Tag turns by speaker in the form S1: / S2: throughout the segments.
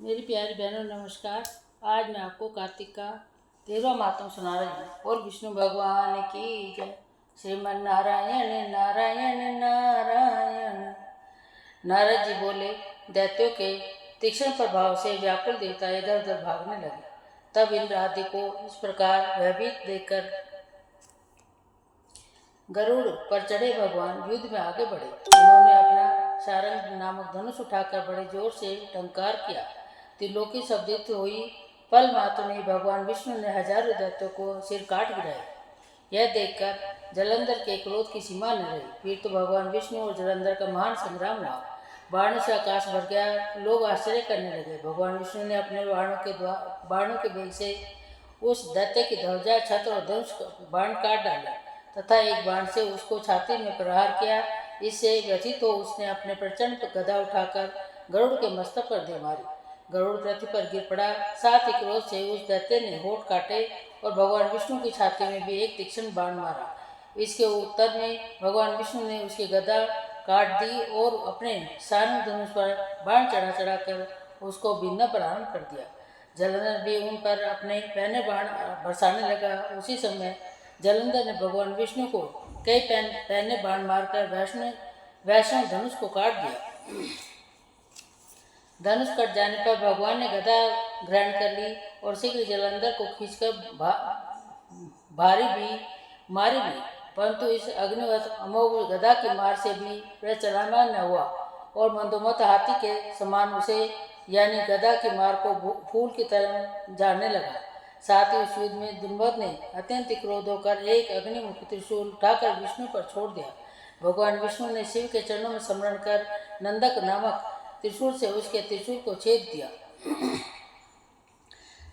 S1: मेरी प्यारी बहनों नमस्कार। आज मैं आपको कार्तिक का 13वां मातम सुना रही हूँ। और विष्णु भगवान की जय। श्रीमन नारायण नारायण नारायण। नारद जी बोले, दैत्यों के तीक्ष्ण प्रभाव से व्याकुल देवता इधर उधर भागने लगे। तब इंद्र आदि को इस प्रकार भयभीत देखकर गरुड़ पर चढ़े भगवान युद्ध में आगे बढ़े। उन्होंने अपना सारंग नामक धनुष उठाकर बड़े जोर से टंकार किया। त्रिलोकी शब्दित हुई। पल मात्र में भगवान विष्णु ने हजारों दैत्यों को सिर काट गिराया। यह देखकर जलंधर के क्रोध की सीमा न रही। फिर तो भगवान विष्णु और जलंधर का महान संग्राम हुआ। बाणों से आकाश भर गया। लोग आश्चर्य करने लगे। भगवान विष्णु ने अपने बाणों के वेग से उस दैत्य की ध्वजा, छत्र और धनुष बाण काट डाले तथा एक बाण से उसको छाती में प्रहार किया। इससे व्यथित हो उसने अपने प्रचंड गदा उठाकर गरुड़ के मस्तक पर दे मारी। गरुड़ पृथ्वी पर गिर पड़ा। साथ ही क्रोध से उस दैत्य ने होठ काटे और भगवान विष्णु की छाती में भी एक तीक्ष्ण बाण मारा। इसके उत्तर में भगवान विष्णु ने उसकी गदा काट दी और अपने सारंग धनुष पर बाण चढ़ा चढ़ाकर उसको बीनना प्रारंभ कर दिया। जलंधर भी उन पर अपने पहने बाण बरसाने लगा। उसी समय जलंधर ने भगवान विष्णु को कई पहने बाण मारकर वैष्णव धनुष को काट दिया। धनुष कट जाने पर भगवान ने गदा ग्रहण कर ली और शीघ्र जलंधर को खींचकर मारी भी। परंतु इस अग्निवत अमोघ गदा की मार से भी वह चलायमान न हुआ और मंदोमत हाथी के समान उसे यानी गदा की मार को फूल की तरह जानने लगा। साथ ही उस युद्ध में दुर्मद ने अत्यंत क्रोध होकर एक अग्निमुख त्रिशूल उठाकर विष्णु पर छोड़ दिया। भगवान विष्णु ने शिव के चरणों में स्मरण कर नंदक नामक त्रिशूल से उसके त्रिशूल को छेद दिया।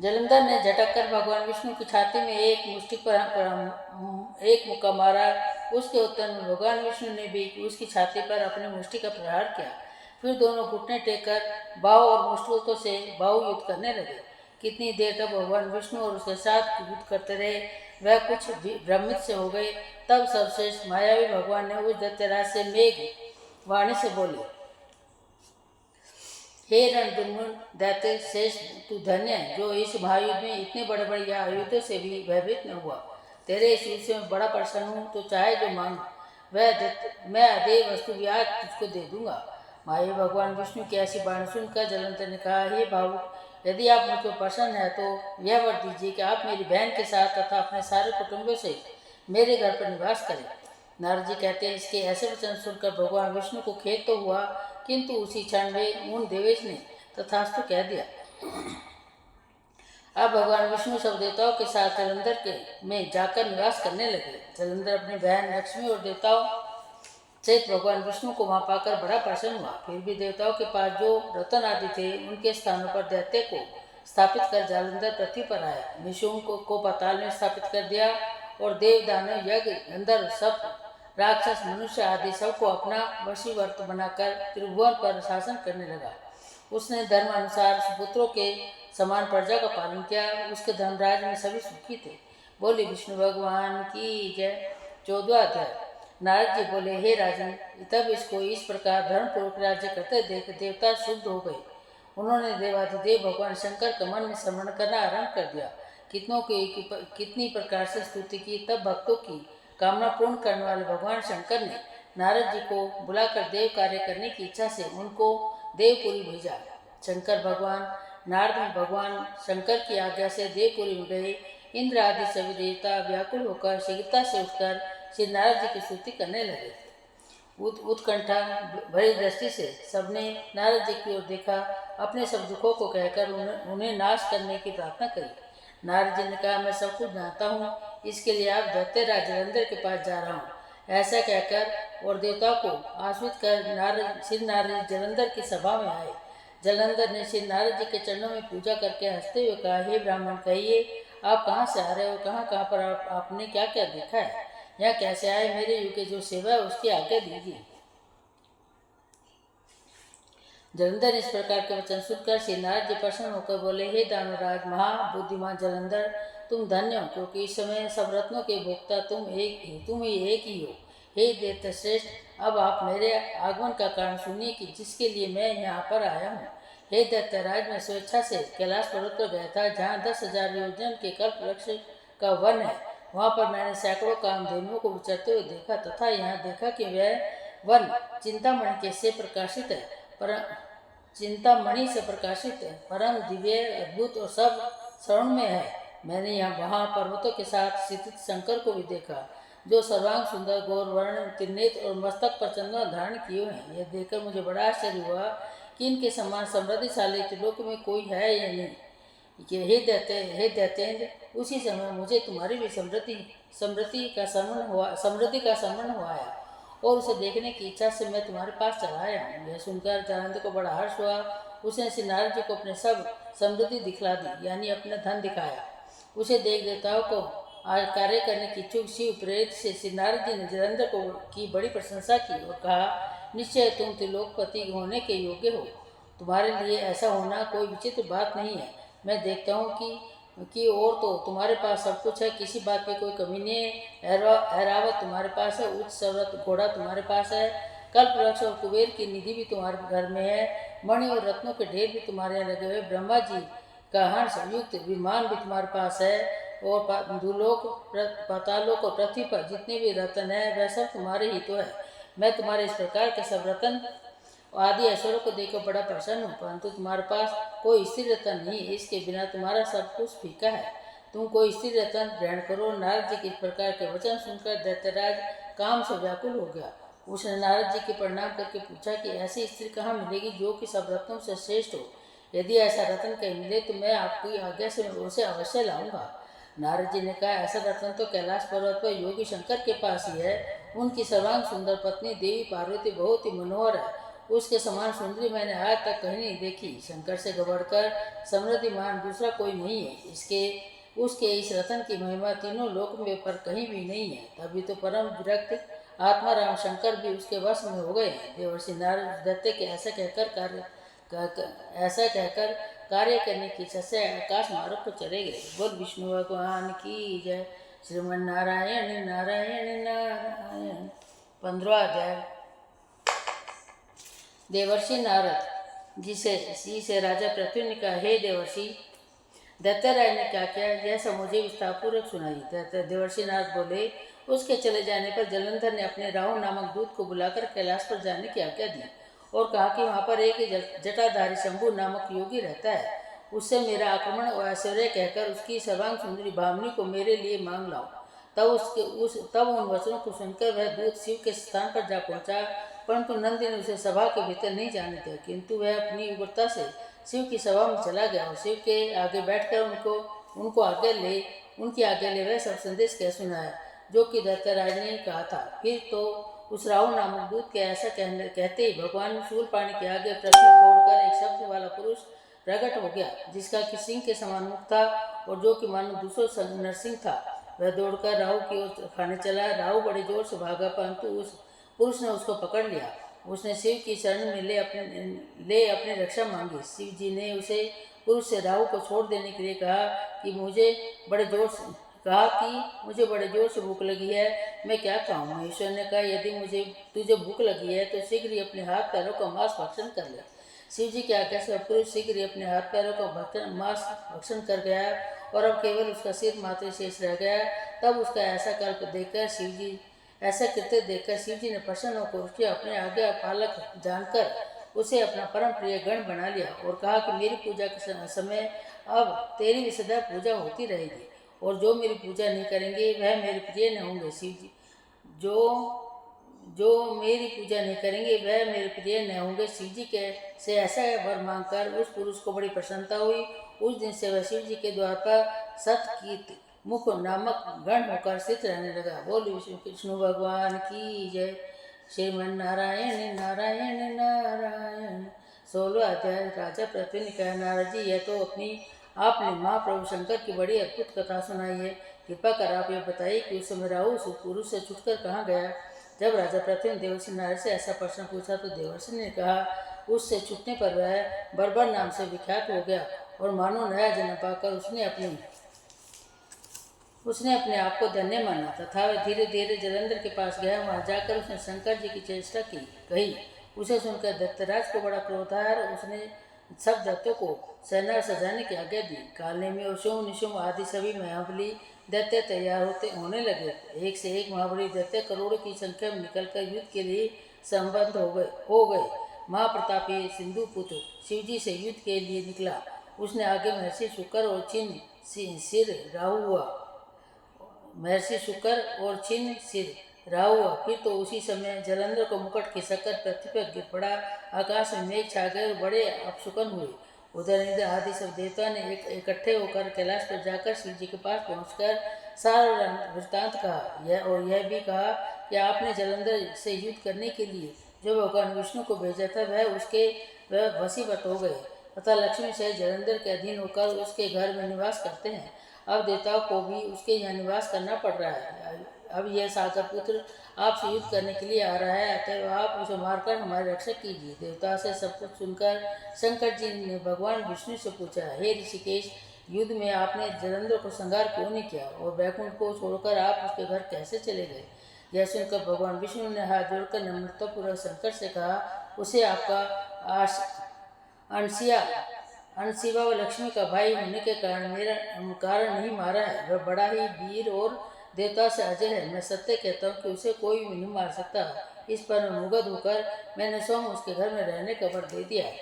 S1: जलंधर ने झटक कर भगवान विष्णु की छाती में एक मुक्का मारा। उसके उत्तर में भगवान विष्णु ने भी उसकी छाती पर अपनी मुष्टि का प्रहार किया। फिर दोनों घुटने टेककर बाहु और मुष्टियों से बाहु युद्ध करने लगे। कितनी देर तक भगवान विष्णु और उसके साथ युद्ध करते रहे। वह कुछ भ्रमित से हो गए। तब सर्वश्रेष्ठ मायावी भगवान ने उस दैत्यराज से मेघ वाणी से बोले, हे रणदुर्मुन दैत्य श्रेष्ठ, तू धन्य है जो इस महायुद्ध में इतने बड़े बड़े आयुधों से भी भयभीत न हुआ। तेरे इस युद्ध से मैं बड़ा प्रसन्न हूँ। तो चाहे जो मांग मैं अदेय वस्तु भी आज तुझको दे दूंगा। मायावी भगवान विष्णु की ऐसी वाणी सुनकर जलंधर ने कहा, हे भाऊ, यदि आप मुझ पर प्रसन्न है तो यह वर दीजिए कि आप मेरी बहन के साथ तथा अपने सारे कुटुंबों से मेरे घर पर निवास करें। नारद जी कहते हैं, इसके ऐसे वचन सुनकर भगवान विष्णु को खेद तो हुआ, किंतु उसी क्षण में उन देवेश ने तथास्तु कह दिया। अब भगवान विष्णु सब देवताओं के साथ जलंधर के में जाकर निवास करने लगे। जलंधर अपनी बहन लक्ष्मी और देवताओं सहित भगवान विष्णु को वहां पाकर बड़ा प्रसन्न हुआ। फिर भी देवताओं के पास जो रतन आदि थे उनके स्थानों पर दैत्य को स्थापित कर जलंधर पृथ्वी पर आया। निशुंभ को पाताल में स्थापित कर दिया और देव दानव यज्ञ गंधर्व सब राक्षस मनुष्य आदि सबको अपना वशीवर्त बनाकर त्रिभुवन पर शासन करने लगा। उसने धर्म अनुसार सुपुत्रों के समान प्रजा का पालन किया। उसके धर्मराज में सभी सुखी थे। बोले विष्णु भगवान की जय। 14वां अध्याय। नारद जी बोले, हे राजन, तब इसको इस प्रकार धर्मपूर्वक राज्य करते देख देवता शुद्ध हो गए। उन्होंने देवाधिदेव भगवान शंकर का मन में स्मरण करना आरंभ कर दिया। कितनी प्रकार से स्तुति की। तब भक्तों की कामना पूर्ण करने वाले भगवान शंकर ने नारद जी को बुलाकर देव कार्य करने की इच्छा से उनको देवपुरी भेजा। शंकर भगवान नारद भगवान शंकर की आज्ञा से देवपुरी में गए। इंद्र आदि सभी देवता व्याकुल होकर शीघ्रता से उठकर श्री नारद जी की स्तुति करने लगे। उत्कंठा भरी दृष्टि से सबने नारद जी की ओर देखा। अपने सब दुखों को कहकर उन्हें नाश करने की प्रार्थना करी। नारद जी ने कहा, मैं सब कुछ जानता हूँ। इसके लिए आप दैत्यराज जलंधर के पास जा रहा हूँ। ऐसा कहकर और देवताओं को आश्रित कर श्री नारद जलंधर की सभा में आए। जलंधर ने श्री नारद जी के चरणों में पूजा करके हंसते हुए कहा, हे ब्राह्मण, कहिए आप कहाँ से आ रहे हो? कहाँ पर आपने क्या क्या देखा है? यहाँ कैसे आए? मेरे युग की जो सेवा है उसकी आज्ञा दीजिए। जलंधर इस प्रकार के वचन सुनकर श्री नारद जी प्रसन्न होकर बोले, हे दानवराज महाबुद्धिमान जलंधर, तुम धन्य हो, क्योंकि इस समय सब रत्नों के भोक्ता तुम ही एक ही हो। हे दैत्य श्रेष्ठ, अब आप मेरे आगमन का कारण सुनिए कि जिसके लिए मैं यहाँ पर आया हूँ। हे दैत्यराज, मैं स्वेच्छा से कैलाश पर्वत पर गया था, जहाँ 10,000 योजन के कल्प वृक्ष का वन है। वहाँ पर मैंने सैकड़ों कामधेनुओं को विचरते हुए देखा, तथा यहाँ देखा कि वह वन चिंतामणि से प्रकाशित है, परम दिव्य, अद्भुत और सब शरण में है। मैंने यहाँ वहाँ पर्वतों के साथ स्थित शंकर को भी देखा, जो सर्वांग सुंदर, गौर वर्ण, त्रिनेत्र और मस्तक पर चंदन धारण किए हुए हैं। यह देखकर मुझे बड़ा आश्चर्य हुआ कि इनके समान समृद्धिशाली त्रिलोक में कोई है या नहीं। कि हे दैत्येंद्र, उसी समय मुझे तुम्हारी भी समृद्धि का स्मरण हुआ है, और उसे देखने की इच्छा से मैं तुम्हारे पास चला आया हूँ। यह सुनकर जरासंध को बड़ा हर्ष हुआ। उसने श्री नारद जी को अपने सब समृद्धि दिखला दी, यानी अपना धन दिखाया। उसे देख देवताओं को कार्य करने की इच्छुक शिव प्रेरित से श्री नारद जी ने जरासंध को की बड़ी प्रशंसा की और कहा, निश्चय तुम त्रिलोकपति होने के योग्य हो। तुम्हारे लिए ऐसा होना कोई विचित्र बात नहीं है। मैं देखता हूँ कि और तो तुम्हारे पास सब कुछ है, किसी बात की कोई कमी नहीं है। ऐरावत तुम्हारे पास है, उच्च सर्वत घोड़ा तुम्हारे पास है, कल्प वृक्ष और कुबेर की निधि भी तुम्हारे घर में है, मणि और रत्नों के ढेर भी तुम्हारे यहाँ लगे हुए, ब्रह्मा जी का हंस युक्त विमान भी तुम्हारे पास है, और भूलोक, पातालोक और पृथ्वी पर जितने भी रत्न है वह सब तुम्हारे ही तो है। मैं तुम्हारे इस प्रकार के सब रत्न आदि ऐश्वर्य को देखकर बड़ा प्रसन्न हूँ, परंतु तुम्हारे पास कोई स्थिर रत्न नहीं, इसके बिना तुम्हारा सब कुछ फीका है। तुम कोई स्थिर रत्न ग्रहण करो। नारद जी के इस प्रकार के वचन सुनकर दैत्यराज काम से व्याकुल हो गया। उसने नारद जी के प्रणाम करके पूछा कि ऐसी स्त्री कहाँ मिलेगी जो कि सब रत्नों से श्रेष्ठ हो। यदि ऐसा रत्न कहीं मिले तो मैं आपकी आज्ञा से उसे अवश्य लाऊंगा। नारद जी ने कहा, ऐसा रत्न तो कैलाश पर्वत पर योगी शंकर के पास ही है। उनकी सर्वांग सुंदर पत्नी देवी पार्वती बहुत ही मनोहर है, उसके समान सुंदरी मैंने आज तक कहीं नहीं देखी। शंकर से बढ़कर समृद्धिमान दूसरा कोई नहीं है। उसके इस रतन की महिमा तीनों लोक में पर कहीं भी नहीं है। तभी तो परम विरक्त आत्मा राम शंकर भी उसके वश में हो गए। देवर्षि नारद दैत्य के ऐसा कहकर कार्य करने की इच्छा से आकाश मार्ग को चले गए। बोल विष्णु भगवान की जय। श्रीमन नारायण नारायण नारायण। 15वां अध्याय। देवर्षि नारद जी से राजा पृथ्वी ने कहा, हे देवर्षि, दैत्यराज ने क्या किया यह सब मुझे विस्तारपूर्वक सुनाई। देवर्षि नारद बोले, उसके चले जाने पर जलंधर ने अपने राहु नामक दूत को बुलाकर कैलाश पर जाने की आज्ञा दी और कहा कि वहाँ पर एक जटाधारी शंभु नामक योगी रहता है, उससे मेरा आक्रमण और ऐश्वर्य कहकर उसकी सर्वांग सुंदरी भामिनी को मेरे लिए मांग लाओ। तब उन वचनों को सुनकर वह दूत शिव के स्थान पर जा पहुंचा, परंतु नंदी ने उसे सभा के भीतर नहीं जाने दिया, किंतु वह अपनी उग्रता से शिव की सभा में चला गया और शिव के आगे बैठकर उनकी आज्ञा ले वह सब संदेश कह सुनाया जो कि दैत्यराज ने कहा था। फिर तो उस राहु नामक दूत के ऐसा कहते ही भगवान शूलपाणी के आगे पृथ्वी तोड़कर एक शब्द वाला पुरुष प्रकट हो गया, जिसका कि सिंह के समान मुख था और जो कि मानो दूसरा नरसिंह था। वह दौड़कर राहु की ओर खाने चला। राहु बड़े जोर से भागा, परंतु उस पुरुष ने उसको पकड़ लिया। उसने शिव की शरण में ले अपनी रक्षा मांगी। शिव जी ने उसे पुरुष से राहु को छोड़ देने के लिए कहा कि मुझे बड़े जोर से भूख लगी है, मैं क्या खाऊं। महेश्वर ने कहा, यदि तुझे भूख लगी है तो शीघ्र ही अपने हाथ पैरों का मांस भक्षण कर ले। शिव जी की आज्ञा से पुरुष शीघ्र ही अपने हाथ पैरों का मांस भक्षण कर गया और अब केवल उसका सिर मात्र शेष रह गया। तब उसका ऐसा कृत्य देखकर शिव जी ने प्रसन्न होकर उसके अपने आज्ञा पालक जानकर उसे अपना परम प्रिय गण बना लिया और कहा कि मेरी पूजा के समय अब तेरी भी सदा पूजा होती रहेगी, और जो मेरी पूजा नहीं करेंगे वह मेरे प्रिय न होंगे। शिव जी जो मेरी पूजा नहीं करेंगे वह मेरे प्रिय न होंगे। शिव जी के से ऐसा वर मांगकर उस पुरुष को बड़ी प्रसन्नता हुई। उस दिन से वह शिव जी के द्वार पर सतकीर्ति मुख नामक गण होकर स्थित रहने लगा। बोल विष्णु भगवान की जय। श्रीमन नारायण नारायण नारायण। 16वां अध्याय। राजा पृथ्वी ने कहा, नारद जी, यह तो आपने महाप्रभु शंकर की बड़ी अद्भुत कथा सुनाई है। कृपा कर आप यह बताइए कि उस समय राहु उस पुरुष से छूटकर कहाँ गया। जब राजा पृथ्वी ने देवर्षि नारद से ऐसा प्रश्न पूछा तो देवर्षि ने कहा, उससे छूटने पर वह बर्बर नाम से विख्यात हो गया और मानो नया जन्म पाकर उसने अपने आप को धन्य माना तथा वह धीरे धीरे जलंधर के पास गया। वहां जाकर उसने शंकर जी की चेष्टा कही। उसे सुनकर दैत्यराज को बड़ा क्रोध आया और उसने सब दैत्यों को सेना सजाने की आज्ञा दी। कालने में शुंभ निशुंभ आदि सभी महाबली दैत्य तैयार होने लगे। एक से एक महाबली दैत्य करोड़ों की संख्या में निकलकर युद्ध के लिए संबद्ध हो गए। महाप्रतापी सिंधु पुत्र शिवजी से युद्ध के लिए निकला। उसने आगे महर्षि शुक्र और छिन्न सिर राहु हुआ। महर्षि शुक्र और छिन्न सिर राहु हुआ। फिर तो उसी समय जलंधर को मुकुट खिसककर पृथ्वी पर गिर पड़ा। आकाश में मेघ छा गए और बड़े अपशुकन हुए। उधर इंद्र आदि सब देवता ने इकट्ठे होकर कैलाश पर जाकर शिव जी के पास पहुंचकर सारा वृत्तांत कहा और यह भी कहा कि आपने जलंधर से युद्ध करने के लिए जो भगवान विष्णु को भेजा था वह वशीभूत हो गए तथा लक्ष्मी से जलंधर के अधीन होकर उसके घर में निवास करते हैं। अब देवताओं को भी उसके यहाँ निवास करना पड़ रहा है। अब यह सागर पुत्र आपसे युद्ध करने के लिए आ रहा है, अतः आप उसे मारकर हमारी रक्षा कीजिए। देवता से सब कुछ सुनकर शंकर जी ने भगवान विष्णु से पूछा, हे ऋषिकेश, युद्ध में आपने जलंधर को संहार क्यों नहीं किया और वैकुंठ को छोड़कर आप उसके घर कैसे चले गए? यह सुनकर भगवान विष्णु ने हाथ जोड़कर नम्रतापूर्वक शंकर से कहा, उसे आपका अनशिवा व लक्ष्मी का भाई होने के कारण नहीं मारा है। वह बड़ा ही वीर और देवता से अजय है। मैं सत्य कहता हूँ कि उसे कोई भी नहीं मार सकता। इस पर मुग्ध होकर मैंने स्वयं उसके घर में रहने का वर दे दिया है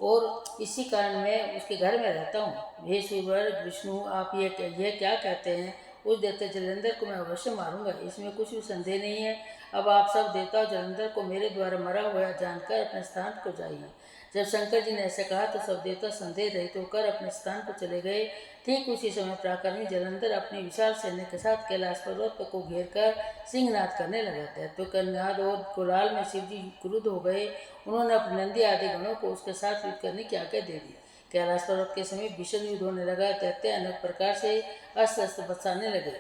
S1: और इसी कारण मैं उसके घर में रहता हूँ। हे शिववर विष्णु, आप ये क्या कहते हैं? उस देवता जलंधर को मैं अवश्य मारूंगा, इसमें कुछ भी संदेह नहीं है। अब आप सब देवता जलंधर को मेरे द्वारा मरा हुआ जानकर अपने स्थान को जाइए। जब शंकर जी ने ऐसा कहा तो सब देवता संदेह रहित होकर अपने स्थान पर चले गए। ठीक उसी समय प्राकर्मी जलंधर अपनी विशाल सैन्य के साथ कैलाश पर्वत को घेर कर सिंहनाद करने लगा था। तो कन्नाद और कुलाल में शिवजी क्रुद्ध हो गए। उन्होंने अपने नंदी आदि गणों को उसके साथ युद्ध करने की आज्ञा दे दी। कैलाश पर्वत के समीप भीषण युद्ध होने लगा। दैत्य अनेक प्रकार से अस्त्र शस्त्र बरसाने लगे।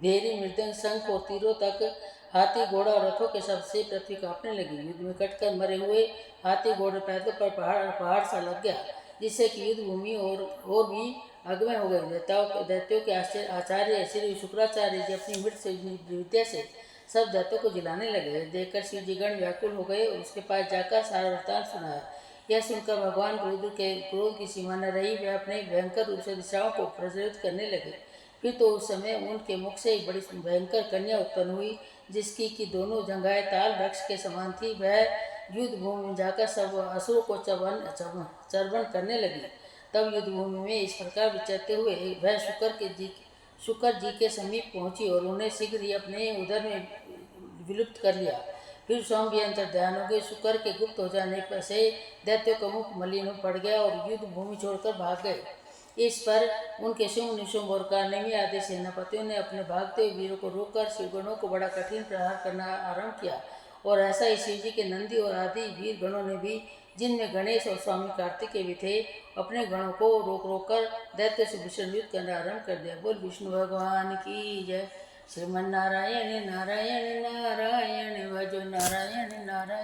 S1: भेरी मृदंग शंख और तीरों तक हाथी घोड़ा और रथों के शब्द से पृथ्वी कांपने लगी। युद्ध में कटकर मरे हुए हाथी घोड़े पैदल पर पहाड़ सा लग गया, जिससे कि युद्ध भूमि और भी अगमय हो गई। दैत्यों के आचार्य श्री शुक्राचार्य जी अपनी मृत विद्या से सब दैत्यों को जिलाने लगे। देखकर शिव जी गण व्याकुल हो गए और उसके पास जाकर सारा वृत्तांत सुनाया। यह सुनकर भगवान क्रोध की सीमा न रही। वे अपने भयंकर रूप से दिशाओं को प्रज्वलित करने लगे। फिर तो उस समय उनके मुख से एक बड़ी भयंकर कन्या उत्पन्न हुई, जिसकी की दोनों जंघाएं ताल वृक्ष के समान थी। वह युद्ध भूमि में जाकर सब असुरों को चर्वण करने लगी। तब युद्ध भूमि में इस प्रकार विचरते हुए वह शुक्र जी के समीप पहुंची और उन्हें शीघ्र ही अपने उदर में विलुप्त कर लिया। फिर स्वयं भी अंतर ध्यान हो गए। शुक्र के गुप्त हो जाने से दैत्यों का मुख मलिन पड़ गया और युद्ध भूमि छोड़कर भाग गए। इस पर उनके शुंभ निशुंभ और कार्नेमी आदि सेनापतियों ने अपने भागते हुए वीरों को रोककर शिवगणों को बड़ा कठिन प्रहार करना आरंभ किया। और ऐसा ही शिव जी के नंदी और आदि वीर गणों ने भी, जिनमें गणेश और स्वामी कार्तिकेय भी थे, अपने गणों को रोक कर दैत्य से भीषण युद्ध करना आरंभ कर दिया। बोल विष्णु भगवान की जय। श्रीमन नारायण नारायण नारायण भजो नारायण नारायण।